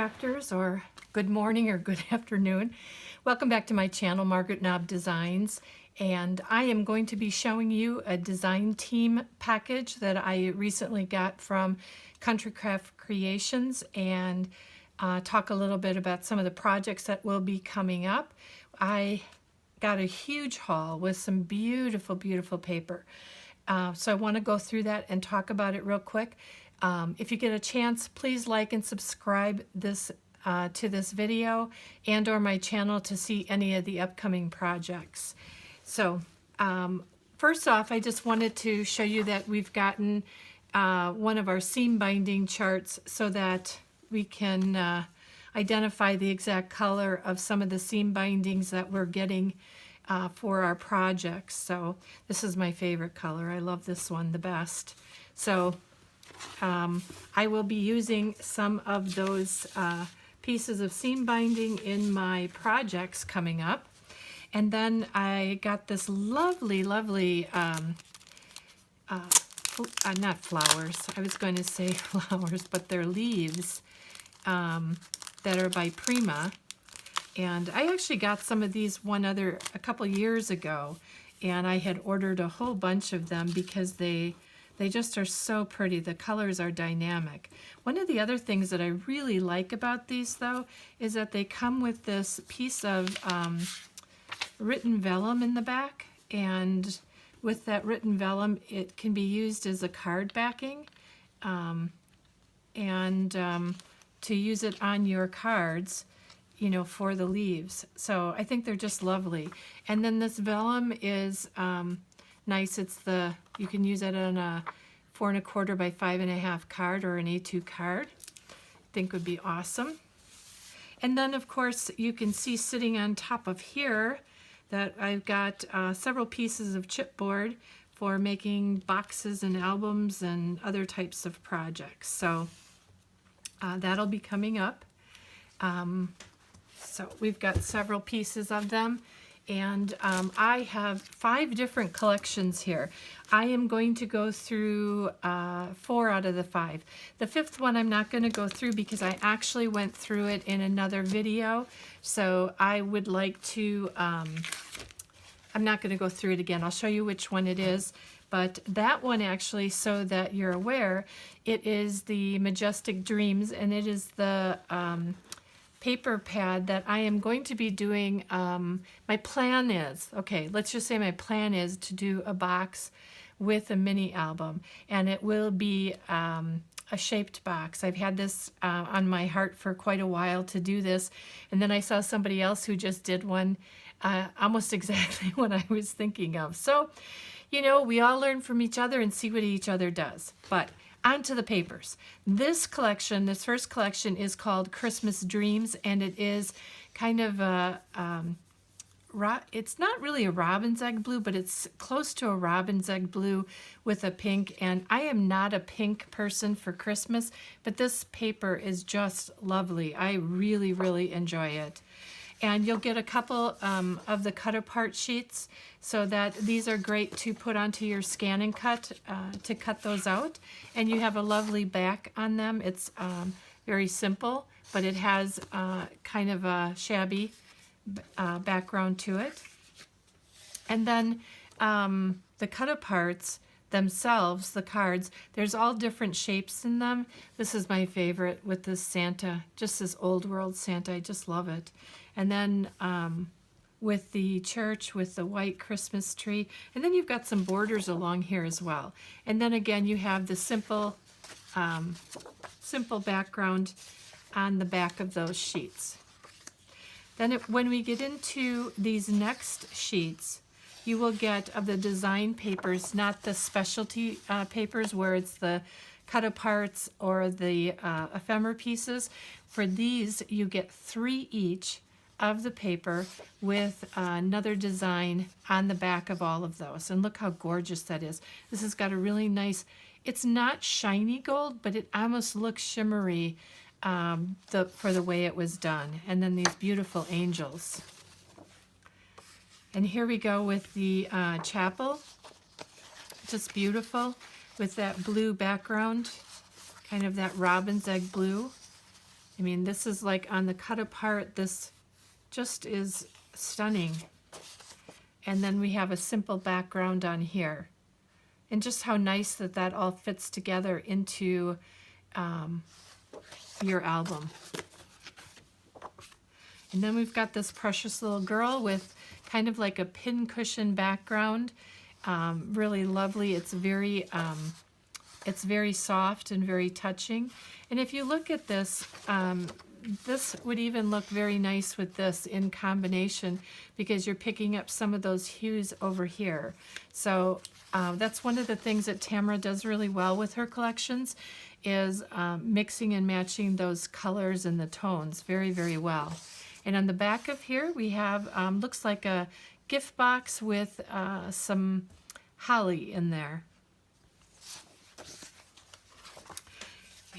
crafters, or good morning or good afternoon. Welcome back to my channel, Margaret Knob Designs, and I am going to be showing you a design team package that I recently got from Country Craft Creations, and talk a little bit about some of the projects that will be coming up. I got a huge haul with some beautiful, beautiful paper. So I want to go through that and talk about it real quick. If you get a chance, please like and subscribe to this video and or my channel to see any of the upcoming projects. So first off, I just wanted to show you that we've gotten one of our seam binding charts so that we can identify the exact color of some of the seam bindings that we're getting for our projects. So this is my favorite color. I love this one the best. So I will be using some of those pieces of seam binding in my projects coming up. And then I got this lovely, lovely, not flowers, I was going to say flowers, but they're leaves that are by Prima. And I actually got some of these a couple years ago, and I had ordered a whole bunch of them because they just are so pretty. The colors are dynamic. One of the other things that I really like about these, though, is that they come with this piece of written vellum in the back, and with that written vellum, it can be used as a card backing, and to use it on your cards, you know, for the leaves. So I think they're just lovely. And then this vellum is nice. You can use it on a 4 1/4 by 5 1/2 card or an A2 card. I think would be awesome. And then of course you can see sitting on top of here that I've got several pieces of chipboard for making boxes and albums and other types of projects. So that'll be coming up. So we've got several pieces of them, and I have 5 different collections here. I am going to go through 4 out of the 5. The 5th one I'm not going to go through because I actually went through it in another video, so I would like to, I'm not going to go through it again. I'll show you which one it is. But that one actually, so that you're aware, it is the Majestic Dreams, and it is the paper pad that I am going to be doing. My plan is, okay, let's just say my plan is to do a box with a mini album, and it will be a shaped box. I've had this on my heart for quite a while to do this, and then I saw somebody else who just did one almost exactly what I was thinking of. So, you know, we all learn from each other and see what each other does. But onto the papers. This collection, this first collection, is called Christmas Dreams, and it is kind of a, it's not really a robin's egg blue, but it's close to a robin's egg blue with a pink. And I am not a pink person for Christmas, but this paper is just lovely. I really, really enjoy it. And you'll get a couple of the cut apart sheets, so that these are great to put onto your scan and cut to cut those out. And you have a lovely back on them. It's very simple, but it has kind of a shabby background to it. And then the cut aparts themselves, the cards, there's all different shapes in them. This is my favorite with this Santa, just this old world Santa. I just love it. And then with the church, with the white Christmas tree, and then you've got some borders along here as well. And then again, you have the simple background on the back of those sheets. Then when we get into these next sheets, you will get of the design papers, not the specialty papers where it's the cut aparts or the ephemera pieces. For these, you get 3 each of the paper with another design on the back of all of those. And look how gorgeous that is. This has got a really nice, it's not shiny gold, but it almost looks shimmery for the way it was done. And then these beautiful angels. And here we go with the chapel. Just beautiful with that blue background, kind of that robin's egg blue. I mean, this is like on the cut apart, this just is stunning. And then we have a simple background on here. And just how nice that that all fits together into your album. And then we've got this precious little girl with kind of like a pincushion background. Really lovely. It's very soft and very touching. And if you look at this, this would even look very nice with this in combination because you're picking up some of those hues over here. So that's one of the things that Tamara does really well with her collections is mixing and matching those colors and the tones very, very well. And on the back of here we have, looks like a gift box with some holly in there.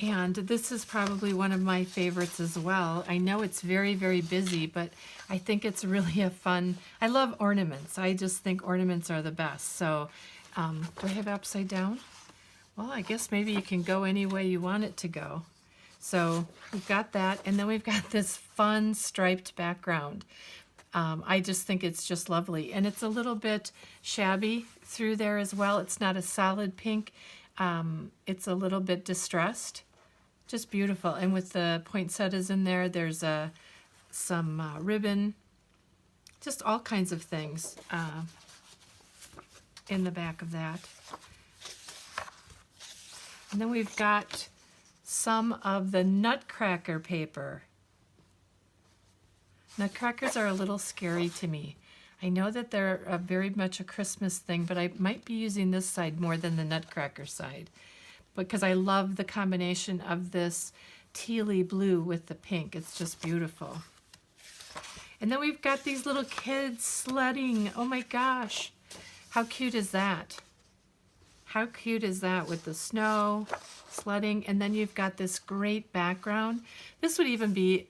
And this is probably one of my favorites as well. I know it's very, very busy, but I think it's really a fun, I love ornaments. I just think ornaments are the best. So do I have upside down? Well, I guess maybe you can go any way you want it to go. So we've got that, and then we've got this fun striped background. I just think it's just lovely. And it's a little bit shabby through there as well. It's not a solid pink. It's a little bit distressed. Just beautiful. And with the poinsettias in there, there's some ribbon, just all kinds of things in the back of that. And then we've got some of the nutcracker paper. Nutcrackers are a little scary to me. I know that they're very much a Christmas thing, but I might be using this side more than the nutcracker side because I love the combination of this tealy blue with the pink. It's just beautiful. And then we've got these little kids sledding. Oh my gosh. How cute is that? How cute is that with the snow, sledding, and then you've got this great background. This would even be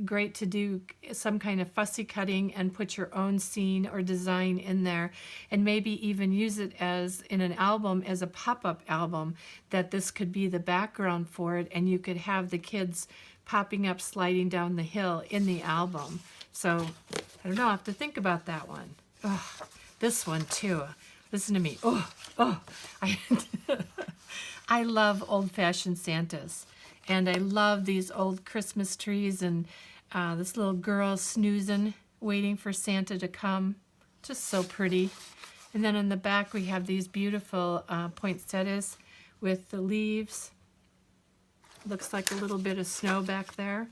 great to do some kind of fussy cutting and put your own scene or design in there, and maybe even use it as in an album as a pop-up album, that this could be the background for it, and you could have the kids popping up sliding down the hill in the album. So I don't know, I'll have to think about that one. Oh, this one too. Listen to me. I love old-fashioned Santas. And I love these old Christmas trees and this little girl snoozing, waiting for Santa to come. Just so pretty. And then in the back we have these beautiful poinsettias with the leaves. Looks like a little bit of snow back there.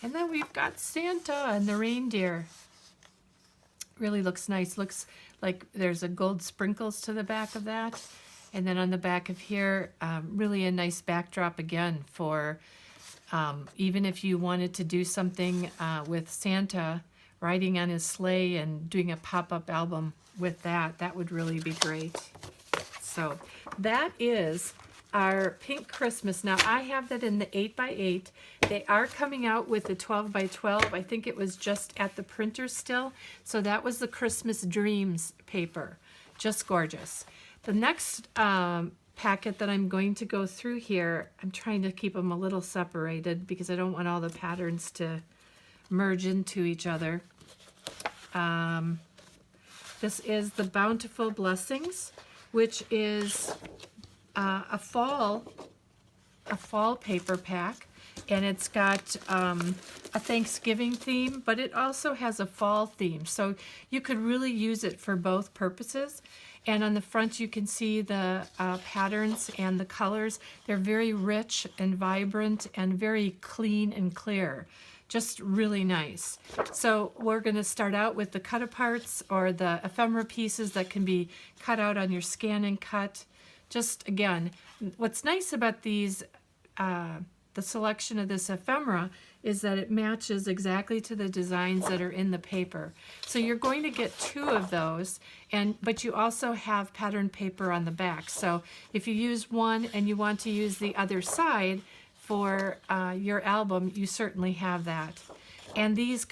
And then we've got Santa and the reindeer. Really looks nice. Looks like there's a gold sprinkles to the back of that. And then on the back of here, really a nice backdrop again for even if you wanted to do something with Santa riding on his sleigh and doing a pop-up album with that, that would really be great. So that is our pink Christmas. Now I have that in the 8x8. They are coming out with the 12x12. I think it was just at the printer still. So that was the Christmas Dreams paper. Just gorgeous. The next packet that I'm going to go through here, I'm trying to keep them a little separated because I don't want all the patterns to merge into each other. This is the Bountiful Blessings, which is a fall paper pack, and it's got a Thanksgiving theme, but it also has a fall theme, so you could really use it for both purposes. And on the front you can see the patterns and the colors. They're very rich and vibrant and very clean and clear. Just really nice. So we're going to start out with the cut aparts or the ephemera pieces that can be cut out on your scan and cut. Just again, what's nice about these, the selection of this ephemera is that it matches exactly to the designs that are in the paper. So you're going to get 2 of those, but you also have pattern paper on the back. So if you use one and you want to use the other side for your album, you certainly have that. And these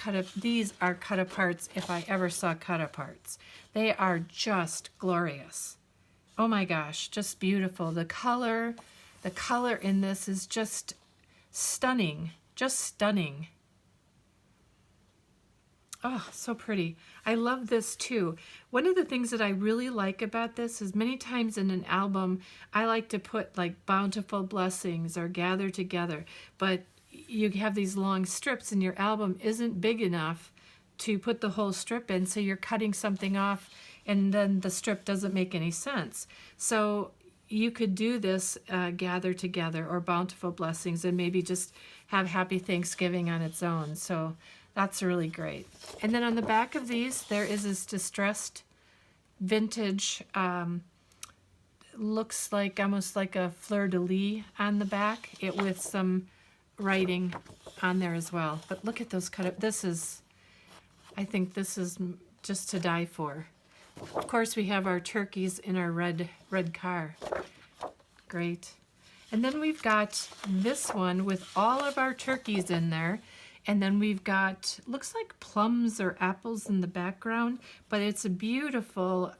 are cut aparts if I ever saw cut aparts. They are just glorious. Oh my gosh, just beautiful. The color in this is just stunning. Just stunning. Oh, so pretty. I love this too. One of the things that I really like about this is many times in an album, I like to put like Bountiful Blessings or Gather Together, but you have these long strips and your album isn't big enough to put the whole strip in, so you're cutting something off and then the strip doesn't make any sense. So you could do this Gather Together or Bountiful Blessings and maybe just have Happy Thanksgiving on its own. So that's really great. And then on the back of these, there is this distressed vintage, looks like almost like a fleur-de-lis on the back, it with some writing on there as well. But look at those cut up. This is, I think this is just to die for. Of course, we have our turkeys in our red car. Great. And then we've got this one with all of our turkeys in there. And then we've got, looks like plums or apples in the background, but it's a beautiful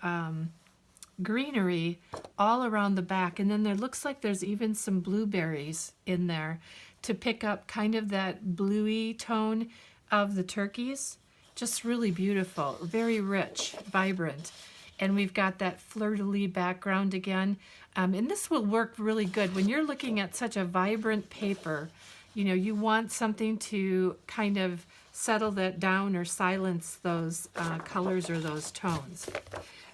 greenery all around the back. And then there looks like there's even some blueberries in there to pick up kind of that bluey tone of the turkeys. Just really beautiful, very rich, vibrant. And we've got that fleur-de-lis background again. And this will work really good when you're looking at such a vibrant paper. You know, you want something to kind of settle that down or silence those colors or those tones.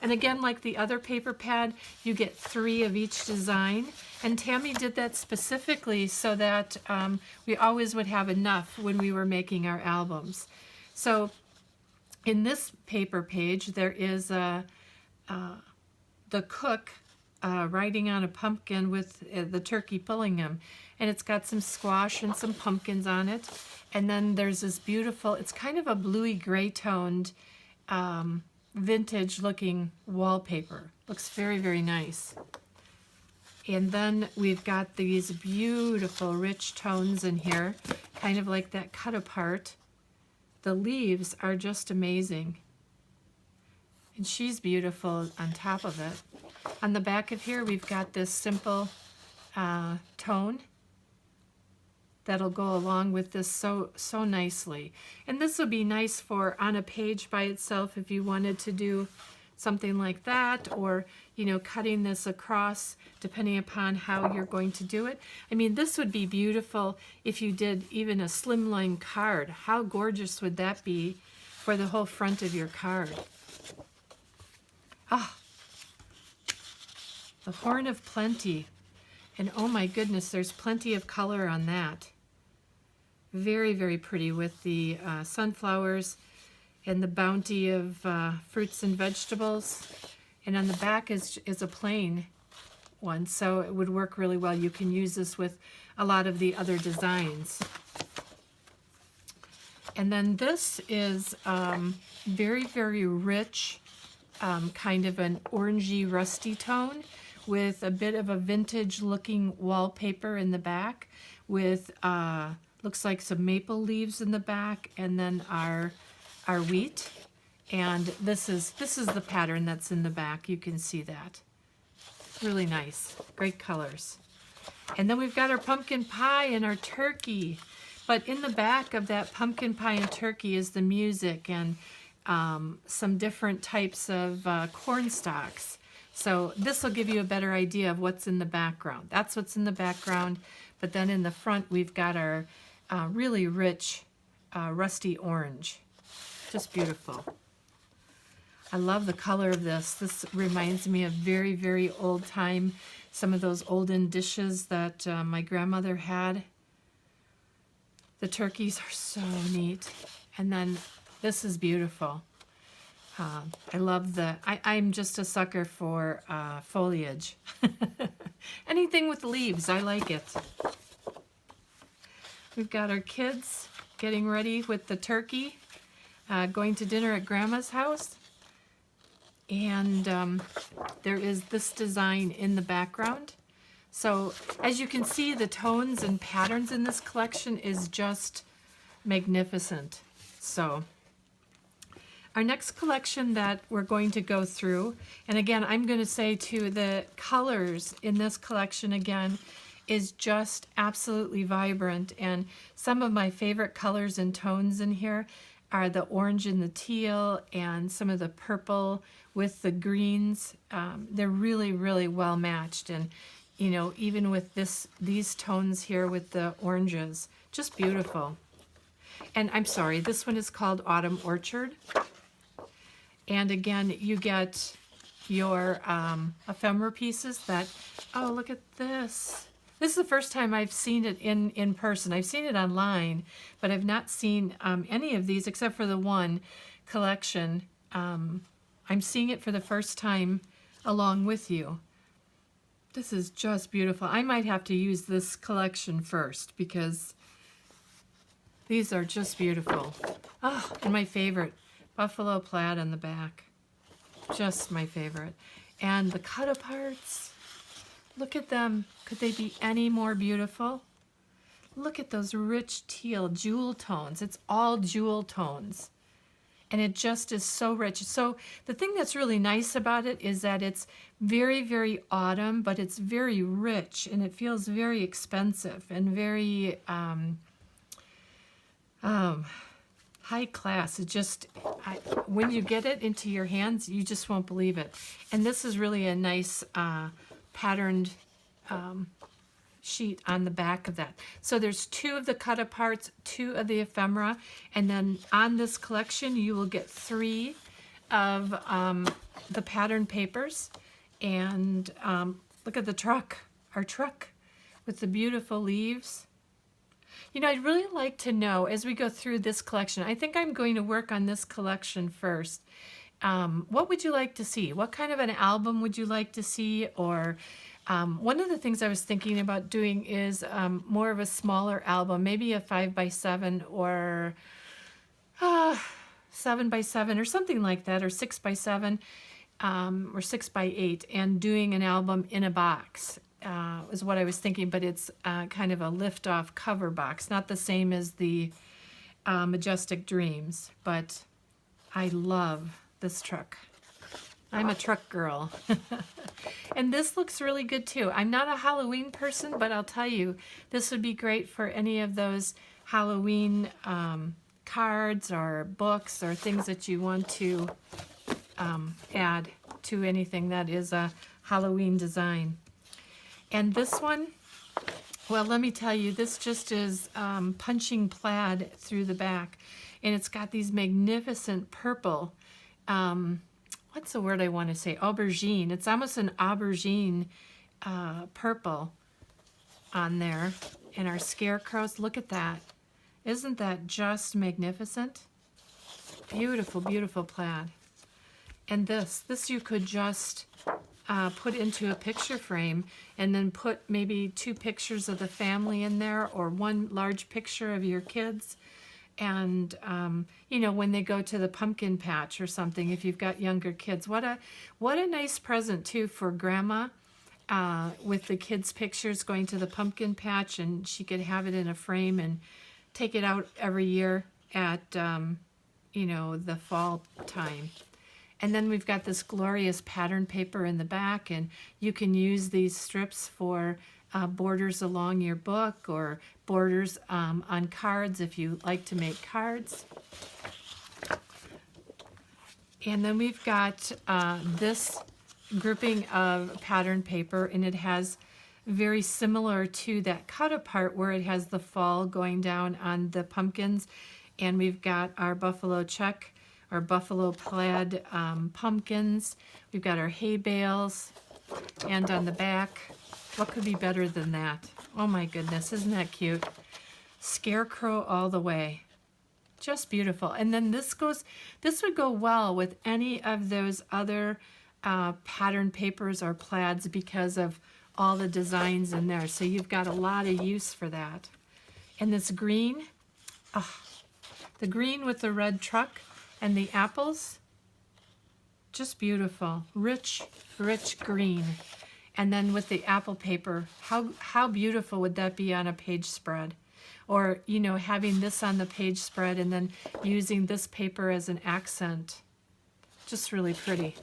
And again, like the other paper pad, you get 3 of each design. And Tammy did that specifically so that we always would have enough when we were making our albums. So in this paper page, there is the cook riding on a pumpkin with the turkey pulling him. And it's got some squash and some pumpkins on it. And then there's this beautiful, it's kind of a bluey gray toned vintage looking wallpaper. Looks very, very nice. And then we've got these beautiful rich tones in here, kind of like that cut apart. The leaves are just amazing. And she's beautiful on top of it. On the back of here, we've got this simple tone that'll go along with this so nicely. And this would be nice for on a page by itself if you wanted to do something like that, or, you know, cutting this across depending upon how you're going to do it. I mean, this would be beautiful if you did even a slimline card. How gorgeous would that be for the whole front of your card? Ah, the Horn of Plenty. And oh my goodness, there's plenty of color on that. Very, very pretty with the sunflowers and the bounty of fruits and vegetables. And on the back is a plain one, so it would work really well. You can use this with a lot of the other designs. And then this is very, very rich, kind of an orangey rusty tone with a bit of a vintage looking wallpaper in the back with looks like some maple leaves in the back, and then our wheat. And this is the pattern that's in the back. You can see that. Really nice. Great colors. And then we've got our pumpkin pie and our turkey. But in the back of that pumpkin pie and turkey is the music and some different types of corn stalks. So this will give you a better idea of what's in the background. That's what's in the background. But then in the front, we've got our really rich rusty orange. Just beautiful. I love the color of this. This reminds me of very, very old time, some of those olden dishes that my grandmother had. The turkeys are so neat. And then this is beautiful. I love I'm just a sucker for foliage. Anything with leaves, I like it. We've got our kids getting ready with the turkey, going to dinner at Grandma's house. And there is this design in the background. So as you can see, the tones and patterns in this collection is just magnificent. So our next collection that we're going to go through, and again, I'm going to say too, the colors in this collection again is just absolutely vibrant. And some of my favorite colors and tones in here are the orange and the teal and some of the purple with the greens. They're really, really well matched. And, you know, even with these tones here with the oranges, just beautiful. And I'm sorry, this one is called Autumn Orchard. And again, you get your ephemera pieces that, oh, look at this. This is the first time I've seen it in person. I've seen it online, but I've not seen any of these except for the one collection. I'm seeing it for the first time along with you. This is just beautiful. I might have to use this collection first because these are just beautiful. Oh, and my favorite, buffalo plaid on the back. Just my favorite. And the cut-aparts, look at them. Could they be any more beautiful? Look at those rich teal jewel tones. It's all jewel tones. And it just is so rich. So the thing that's really nice about it is that it's very, very autumn, but it's very rich, and it feels very expensive and very high class. It just, when you get it into your hands, you just won't believe it. And this is really a nice patterned sheet on the back of that. So there's 2 of the cut-aparts, 2 of the ephemera, and then on this collection you will get 3 of the pattern papers. And look at the truck, our truck with the beautiful leaves. You know, I'd really like to know as we go through this collection, I think I'm going to work on this collection first. What would you like to see? What kind of an album would you like to see? Or one of the things I was thinking about doing is more of a smaller album, maybe a 5x7 or 7x7 or something like that, or 6x7 or 6x8, and doing an album in a box. Is what I was thinking, but it's kind of a lift-off cover box, not the same as the Majestic Dreams, but I love this truck. I'm a truck girl. And this looks really good too. I'm not a Halloween person, but I'll tell you, this would be great for any of those Halloween cards or books or things that you want to add to anything that is a Halloween design. And this one, well, let me tell you, this just is punching plaid through the back. And it's got these magnificent purple, what's the word I want to say? Aubergine. It's almost an aubergine purple on there. And our scarecrows, look at that. Isn't that just magnificent? Beautiful, beautiful plaid. And this you could just put into a picture frame and then put maybe 2 pictures of the family in there, or 1 large picture of your kids. And, you know, when they go to the pumpkin patch or something, if you've got younger kids, what a nice present too for grandma, with the kids' pictures going to the pumpkin patch, and she could have it in a frame and take it out every year at, you know, the fall time. And then we've got this glorious pattern paper in the back, and you can use these strips for borders along your book, or borders on cards if you like to make cards. And then we've got this grouping of pattern paper, and it has very similar to that cut apart where it has the fall going down on the pumpkins. And we've got our buffalo check, our buffalo plaid pumpkins. We've got our hay bales, and on the back, what could be better than that? Oh my goodness, isn't that cute? Scarecrow all the way. Just beautiful. And then this would go well with any of those other pattern papers or plaids because of all the designs in there. So you've got a lot of use for that. And this green, the green with the red truck and the apples, just beautiful. Rich, rich green. And then with the apple paper, how beautiful would that be on a page spread? Or, you know, having this on the page spread and then using this paper as an accent. Just really pretty.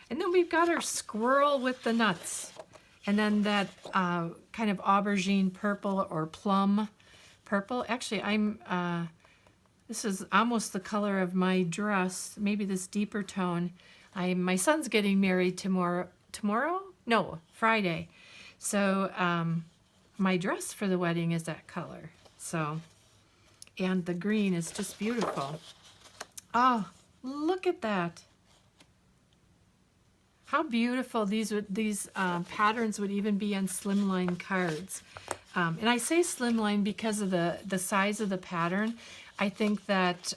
And then we've got our squirrel with the nuts. And then that kind of aubergine purple or plum purple. Actually, this is almost the color of my dress, maybe this deeper tone. My son's getting married tomorrow? No, Friday. So my dress for the wedding is that color. So, and the green is just beautiful. Oh, look at that. How beautiful these patterns would even be on slimline cards. And I say slimline because of the size of the pattern. I think that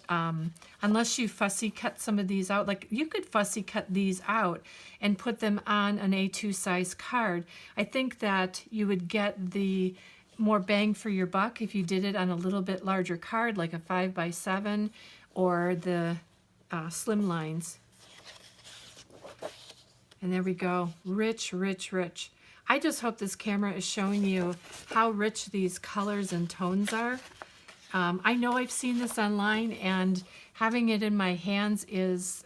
unless you fussy cut some of these out, like you could fussy cut these out and put them on an A2 size card, I think that you would get the more bang for your buck if you did it on a little bit larger card, like a 5x7 or the slim lines. And there we go, rich, rich, rich. I just hope this camera is showing you how rich these colors and tones are. I know I've seen this online, and having it in my hands is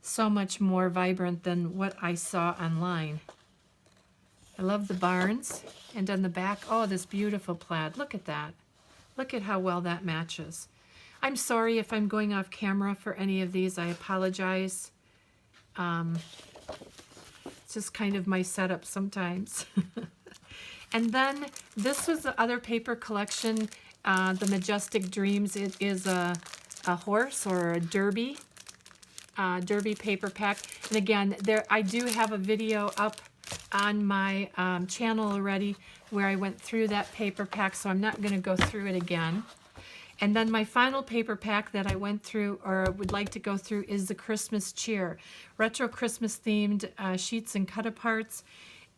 so much more vibrant than what I saw online. I love the barns, and on the back, oh, this beautiful plaid. Look at that. Look at how well that matches. I'm sorry if I'm going off camera for any of these. I apologize. It's just kind of my setup sometimes. And then this was the other paper collection, the Majestic Dreams. It is a horse or a derby paper pack. And again, I do have a video up on my channel already where I went through that paper pack, so I'm not going to go through it again. And then my final paper pack that I went through or would like to go through is the Christmas Cheer. Retro Christmas themed sheets and cut-aparts.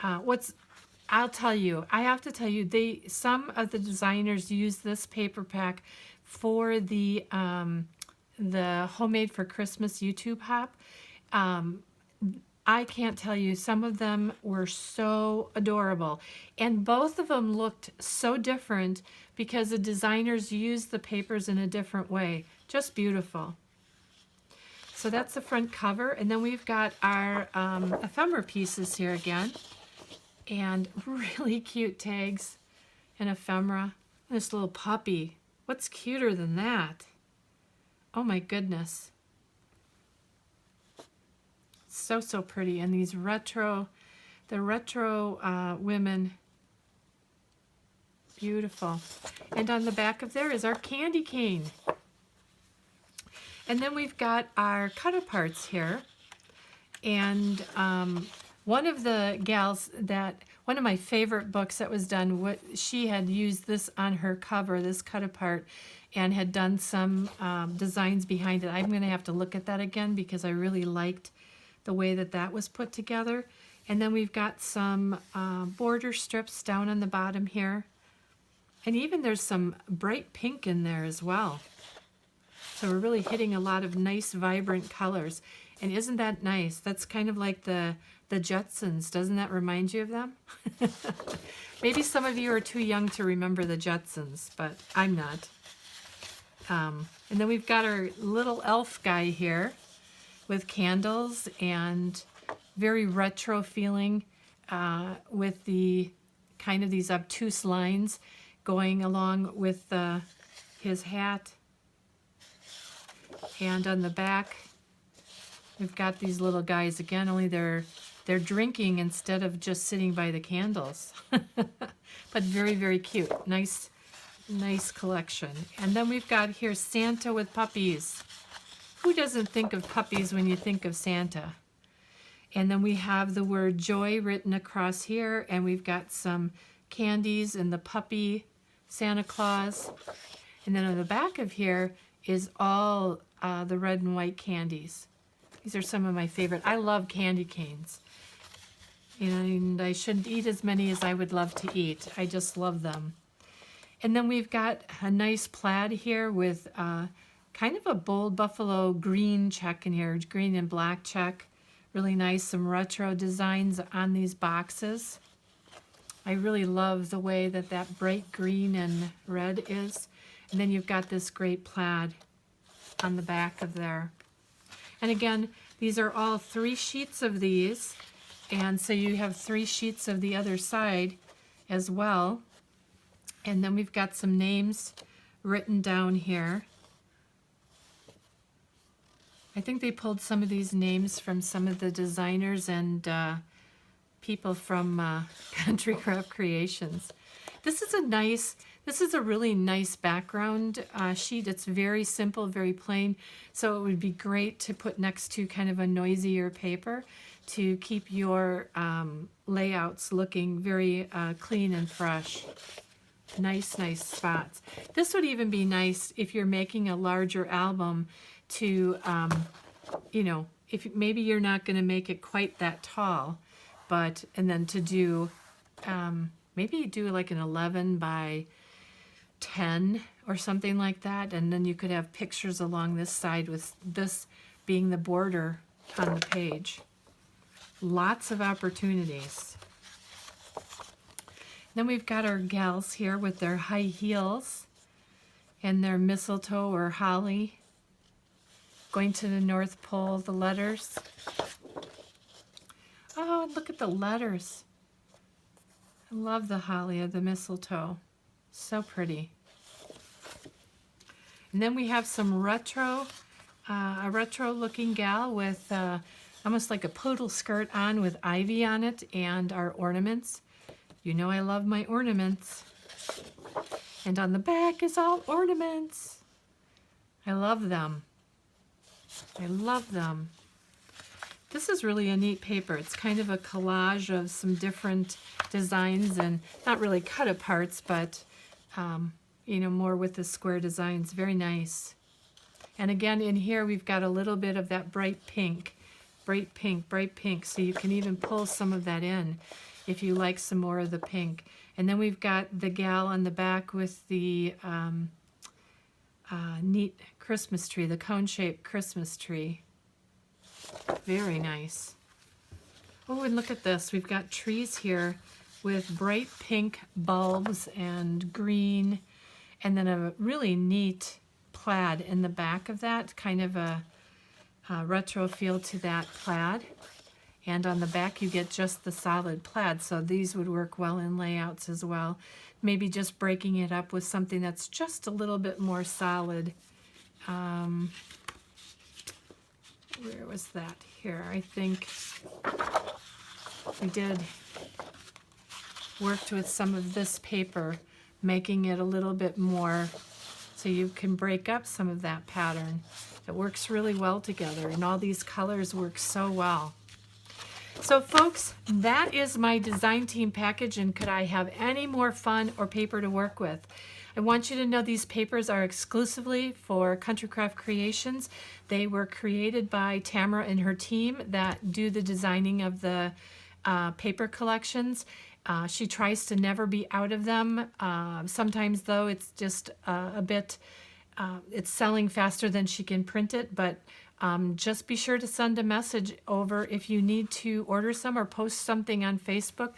I'll tell you, I have to tell you, some of the designers use this paper pack for the Homemade for Christmas YouTube hop. I can't tell you, some of them were so adorable. And both of them looked so different because the designers used the papers in a different way. Just beautiful. So that's the front cover. And then we've got our ephemera pieces here again. And really cute tags and ephemera. And this little puppy. What's cuter than that? Oh my goodness. So, so pretty. And these retro women. Beautiful. And on the back of there is our candy cane. And then we've got our cut-aparts here. And one of the gals one of my favorite books that was done, she had used this on her cover, this cut-apart, and had done some designs behind it. I'm going to have to look at that again because I really liked the way that was put together. And then we've got some border strips down on the bottom here. And even there's some bright pink in there as well. So we're really hitting a lot of nice, vibrant colors. And isn't that nice? That's kind of like the Jetsons. Doesn't that remind you of them? Maybe some of you are too young to remember the Jetsons, but I'm not. And then we've got our little elf guy here with candles and very retro feeling with the kind of these obtuse lines going along with his hat. And on the back, we've got these little guys again, only they're drinking instead of just sitting by the candles. But very, very cute. Nice collection. And then we've got here Santa with puppies. Who doesn't think of puppies when you think of Santa? And then we have the word joy written across here, and we've got some candies and the puppy Santa Claus. And then on the back of here is all the red and white candies. These are some of my favorite. I love candy canes. And I shouldn't eat as many as I would love to eat. I just love them. And then we've got a nice plaid here with kind of a bold buffalo green check in here, green and black check. Really nice, some retro designs on these boxes. I really love the way that bright green and red is. And then you've got this great plaid on the back of there. And again, these are all 3 sheets of these. And so you have 3 sheets of the other side as well. And then we've got some names written down here. I think they pulled some of these names from some of the designers and people from Country Craft Creations. This is a really nice background sheet. It's very simple, very plain. So it would be great to put next to kind of a noisier paper to keep your layouts looking very clean and fresh. Nice spots. This would even be nice if you're making a larger album to, you know, if maybe you're not going to make it quite that tall, but, and then to do, maybe do like an 11 by 10 or something like that, and then you could have pictures along this side with this being the border on the page. Lots of opportunities. Then we've got our gals here with their high heels and their mistletoe or holly. Going to the North Pole, the letters. Oh, look at the letters. I love the holly of the mistletoe. So pretty. And then we have some retro, a retro looking gal with almost like a poodle skirt on with ivy on it and our ornaments. You know I love my ornaments. And on the back is all ornaments. I love them. I love them. This is really a neat paper. It's kind of a collage of some different designs and not really cut aparts, but you know, more with the square designs. Very nice. And again, in here we've got a little bit of that bright pink, so you can even pull some of that in if you like some more of the pink. And then we've got the gal on the back with the neat Christmas tree, the cone-shaped Christmas tree. Very nice. Oh, and look at this. We've got trees here with bright pink bulbs and green, and then a really neat plaid in the back of that, kind of a retro feel to that plaid. And on the back you get just the solid plaid, so these would work well in layouts as well. Maybe just breaking it up with something that's just a little bit more solid. Where was that? Here, I think we did worked with some of this paper, making it a little bit more so you can break up some of that pattern. It works really well together, and all these colors work so well. So folks, that is my design team package, and could I have any more fun or paper to work with? I want you to know these papers are exclusively for Country Craft Creations. They were created by Tamara and her team that do the designing of the paper collections. She tries to never be out of them. Sometimes though it's just a bit, it's selling faster than she can print it, but just be sure to send a message over if you need to order some, or post something on Facebook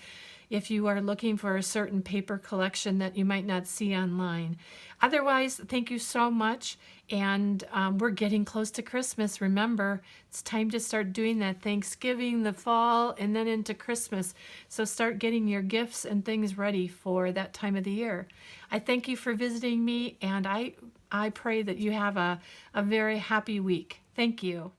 if you are looking for a certain paper collection that you might not see online. Otherwise, thank you so much, and we're getting close to Christmas. Remember, it's time to start doing that Thanksgiving, the fall, and then into Christmas. So start getting your gifts and things ready for that time of the year. I thank you for visiting me, and I pray that you have a very happy week. Thank you.